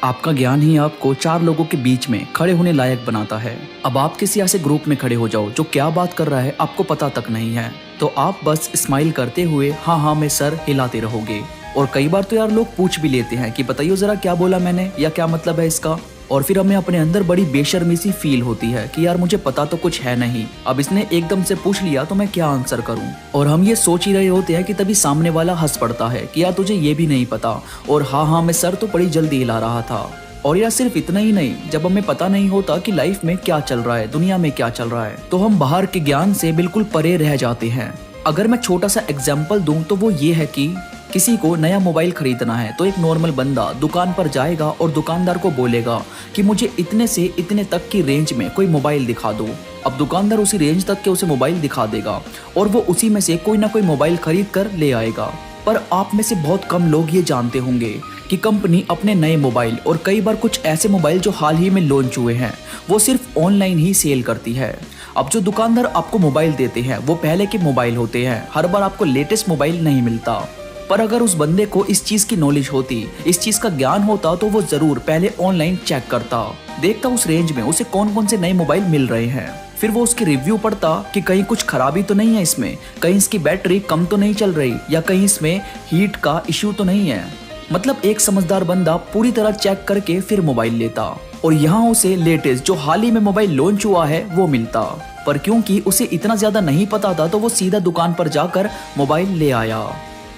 आपका ज्ञान ही आपको चार लोगों के बीच में खड़े होने लायक बनाता है। अब आप किसी ऐसे ग्रुप में खड़े हो जाओ जो क्या बात कर रहा है आपको पता तक नहीं है, तो आप बस स्माइल करते हुए हाँ हाँ में सर हिलाते रहोगे। और कई बार तो यार लोग पूछ भी लेते हैं कि बताइए जरा क्या बोला मैंने या क्या मतलब है इसका। और फिर हमें अपने अंदर बड़ी बेशर्मी सी फील होती है कि यार मुझे पता तो कुछ है नहीं, अब इसने एकदम से पूछ लिया तो मैं क्या आंसर करूं। और हम ये सोच ही रहे होते हैं कि तभी सामने वाला हंस पड़ता है कि यार तुझे ये भी नहीं पता, और हाँ हाँ मैं सर तो बड़ी जल्दी हिला रहा था। और यार सिर्फ इतना ही नहीं, जब हमें पता नहीं होता कि लाइफ में क्या चल रहा है, दुनिया में क्या चल रहा है, तो हम बाहर के ज्ञान से बिल्कुल परे रह जाते हैं। अगर मैं छोटा सा एग्जाम्पल दूं तो वो ये है कि किसी को नया मोबाइल खरीदना है तो एक नॉर्मल बंदा दुकान पर जाएगा और दुकानदार को बोलेगा कि मुझे इतने से इतने तक की रेंज में कोई मोबाइल दिखा दो। अब दुकानदार उसी रेंज तक के उसे मोबाइल दिखा देगा और वो उसी में से कोई ना कोई मोबाइल खरीद कर ले आएगा। पर आप में से बहुत कम लोग ये जानते होंगे कि कंपनी अपने नए मोबाइल और कई बार कुछ ऐसे मोबाइल जो हाल ही में लॉन्च हुए हैं वो सिर्फ ऑनलाइन ही सेल करती है। अब जो दुकानदार आपको मोबाइल देते हैं वो पहले के मोबाइल होते हैं, हर बार आपको लेटेस्ट मोबाइल नहीं मिलता। पर अगर उस बंदे को इस चीज की नॉलेज होती, इस चीज का ज्ञान होता, तो वो जरूर पहले ऑनलाइन चेक करता, देखता उस रेंज में उसे कौन कौन से नए मोबाइल मिल रहे हैं। फिर वो उसकी रिव्यू पढ़ता कि कहीं कुछ खराबी तो नहीं है इसमें, कहीं इसकी बैटरी कम तो नहीं चल रही, या कहीं इसमें हीट का इश्यू तो नहीं है। मतलब एक समझदार बंदा पूरी तरह चेक करके फिर मोबाइल लेता, और यहाँ उसे लेटेस्ट जो हाल ही में मोबाइल लॉन्च हुआ है वो मिलता। पर क्योंकि उसे इतना ज्यादा नहीं पता था तो वो सीधा दुकान पर जाकर मोबाइल ले आया।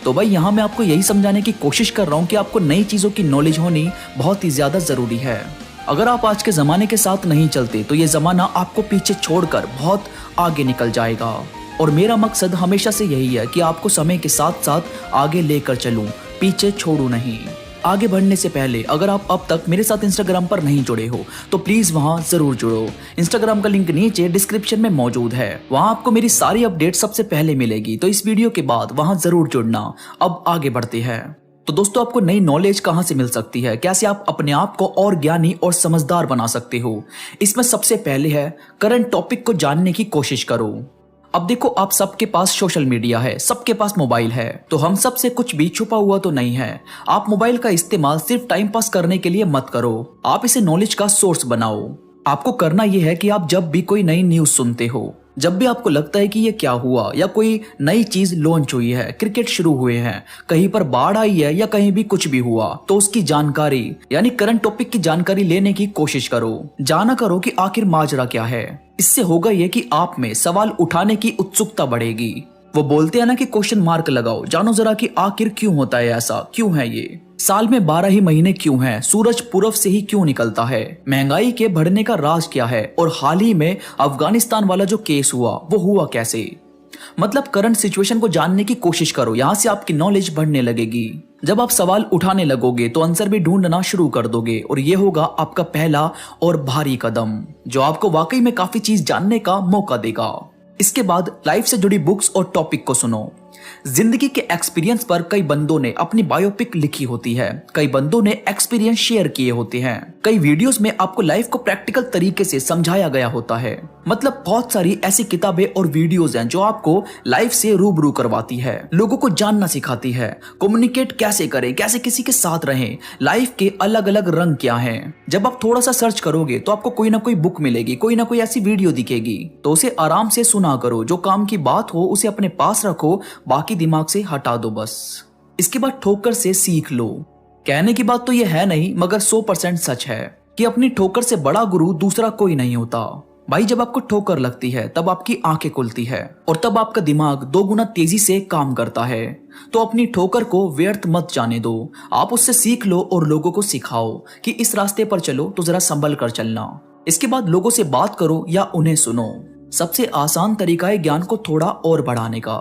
तो भाई यहाँ मैं आपको यही समझाने की कोशिश कर रहा हूँ कि आपको नई चीजों की नॉलेज होनी बहुत ही ज्यादा जरूरी है। अगर आप आज के जमाने के साथ नहीं चलते तो ये जमाना आपको पीछे छोड़कर बहुत आगे निकल जाएगा। और मेरा मकसद हमेशा से यही है कि आपको समय के साथ साथ आगे लेकर चलूं, पीछे छोड़ू नहीं। आगे बढ़ने से पहले अगर आप अब तक मेरे साथ इंस्टाग्राम पर नहीं जुड़े हो तो प्लीज वहां जरूर जुड़ो। इंस्टाग्राम का लिंक नीचे डिस्क्रिप्शन में मौजूद है, वहां आपको मेरी सारी अपडेट सबसे पहले मिलेगी, तो इस वीडियो के बाद वहां जरूर जुड़ना। अब आगे बढ़ते हैं। तो दोस्तों आपको नई नॉलेज कहां से मिल सकती है, कैसे आप अपने आप को और ज्ञानी और समझदार बना सकते हो, इसमें सबसे पहले है करंट टॉपिक को जानने की कोशिश करो। अब देखो आप सबके पास सोशल मीडिया है, सबके पास मोबाइल है, तो हम सब से कुछ भी छुपा हुआ तो नहीं है। आप मोबाइल का इस्तेमाल सिर्फ टाइम पास करने के लिए मत करो, आप इसे नॉलेज का सोर्स बनाओ। आपको करना यह है कि आप जब भी कोई नई न्यूज सुनते हो, जब भी आपको लगता है कि ये क्या हुआ या कोई नई चीज लॉन्च हुई है, क्रिकेट शुरू हुए हैं, कहीं पर बाढ़ आई है या कहीं भी कुछ भी हुआ, तो उसकी जानकारी यानी करंट टॉपिक की जानकारी लेने की कोशिश करो। जाना करो कि आखिर माजरा क्या है। इससे होगा ये कि आप में सवाल उठाने की उत्सुकता बढ़ेगी। वो बोलते हैं ना कि क्वेश्चन मार्क लगाओ, जानो जरा कि आखिर क्यों होता है ऐसा, क्यों है ये, साल में 12 ही महीने क्यों हैं, सूरज पूरब से ही क्यों निकलता है, महंगाई के बढ़ने का राज क्या है, और हाल ही में अफगानिस्तान वाला जो केस हुआ वो हुआ कैसे। मतलब करंट सिचुएशन को जानने की कोशिश करो, यहाँ से आपकी नॉलेज बढ़ने लगेगी। जब आप सवाल उठाने लगोगे तो आंसर भी ढूंढना शुरू कर दोगे, और ये होगा आपका पहला और भारी कदम जो आपको वाकई में काफी चीज जानने का मौका देगा। इसके बाद लाइफ से जुड़ी बुक्स और टॉपिक को सुनो। जिंदगी के एक्सपीरियंस पर कई बंदों ने अपनी बायोपिक लिखी होती है, कई बंदों ने एक्सपीरियंस शेयर किए होते हैं, कई वीडियोस में आपको लाइफ को प्रैक्टिकल तरीके से समझाया गया होता है। मतलब बहुत सारी ऐसी किताबें और वीडियोस हैं जो आपको लाइफ से रूबरू करवाती है, लोगों को जानना सिखाती है, कम्युनिकेट कैसे करें, कैसे किसी के साथ रहें, लाइफ के अलग अलग रंग क्या हैं। जब आप थोड़ा सा सर्च करोगे तो आपको कोई ना कोई बुक मिलेगी, कोई ना कोई ऐसी वीडियो दिखेगी, तो उसे आराम से सुना करो। जो काम की बात हो उसे अपने पास रखो, बाकी दिमाग से हटा दो बस। इसके बाद ठोकर से सीख लो। कहने की बात तो यह है नहीं मगर 100% सच है कि अपनी ठोकर से बड़ा गुरु दूसरा कोई नहीं होता। भाई जब आपको ठोकर लगती है तब आपकी आंखें खुलती है और तब आपका दिमाग 2 गुना तेजी से काम करता है। तो अपनी ठोकर को व्यर्थ मत जाने दो, आप उससे सीख लो और लोगों को सिखाओ कि इस रास्ते पर चलो तो जरा संभल कर चलना। इसके बाद लोगों से बात करो या उन्हें सुनो। सबसे आसान तरीका है ज्ञान को थोड़ा और बढ़ाने का,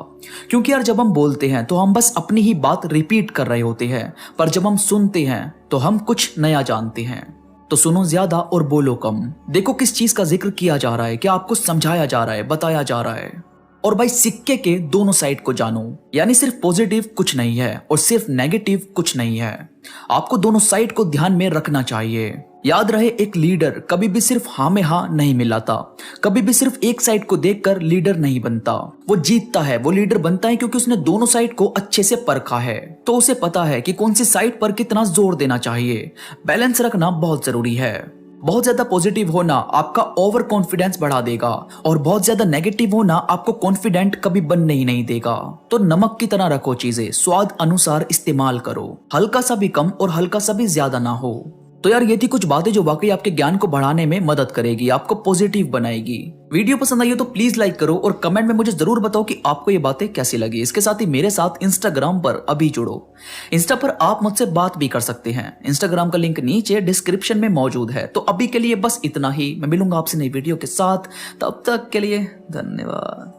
क्योंकि यार जब हम बोलते हैं तो हम बस अपनी ही बात रिपीट कर रहे होते हैं, पर जब हम सुनते हैं तो हम कुछ नया जानते हैं। तो सुनो ज्यादा और बोलो कम। देखो किस चीज का जिक्र किया जा रहा है, क्या आपको समझाया जा रहा है, बताया जा रहा है। और भाई सिक्के के दोनों साइड को जानो, यानी सिर्फ पॉजिटिव कुछ नहीं है और सिर्फ नेगेटिव कुछ नहीं है, आपको दोनों साइड को ध्यान में रखना चाहिए। याद रहे, एक लीडर कभी भी सिर्फ हाँ में हाँ नहीं मिलाता, कभी भी सिर्फ एक साइड को देखकर लीडर नहीं बनता। वो जीतता है, वो लीडर बनता है क्योंकि उसने दोनों साइड को अच्छे से परखा है। तो उसे पता है कि कौन सी साइड पर कितना जोर देना चाहिए। बैलेंस रखना बहुत जरूरी है। बहुत ज्यादा पॉजिटिव होना आपका ओवर कॉन्फिडेंस बढ़ा देगा और बहुत ज्यादा नेगेटिव होना आपको कॉन्फिडेंट कभी बनने ही नहीं देगा। तो नमक की तरह रखो चीजें, स्वाद अनुसार इस्तेमाल करो, हल्का सा भी कम और हल्का सा भी ज्यादा ना हो। तो यार ये थी कुछ बातें जो वाकई आपके ज्ञान को बढ़ाने में मदद करेगी, आपको पॉजिटिव बनाएगी। वीडियो पसंद आई हो तो प्लीज लाइक करो और कमेंट में मुझे जरूर बताओ कि आपको ये बातें कैसी लगी। इसके साथ ही मेरे साथ इंस्टाग्राम पर अभी जुड़ो। इंस्टा पर आप मुझसे बात भी कर सकते हैं। इंस्टाग्राम का लिंक नीचे डिस्क्रिप्शन में मौजूद है। तो अभी के लिए बस इतना ही। मैं मिलूंगा आपसे नई वीडियो के साथ, तब तक के लिए धन्यवाद।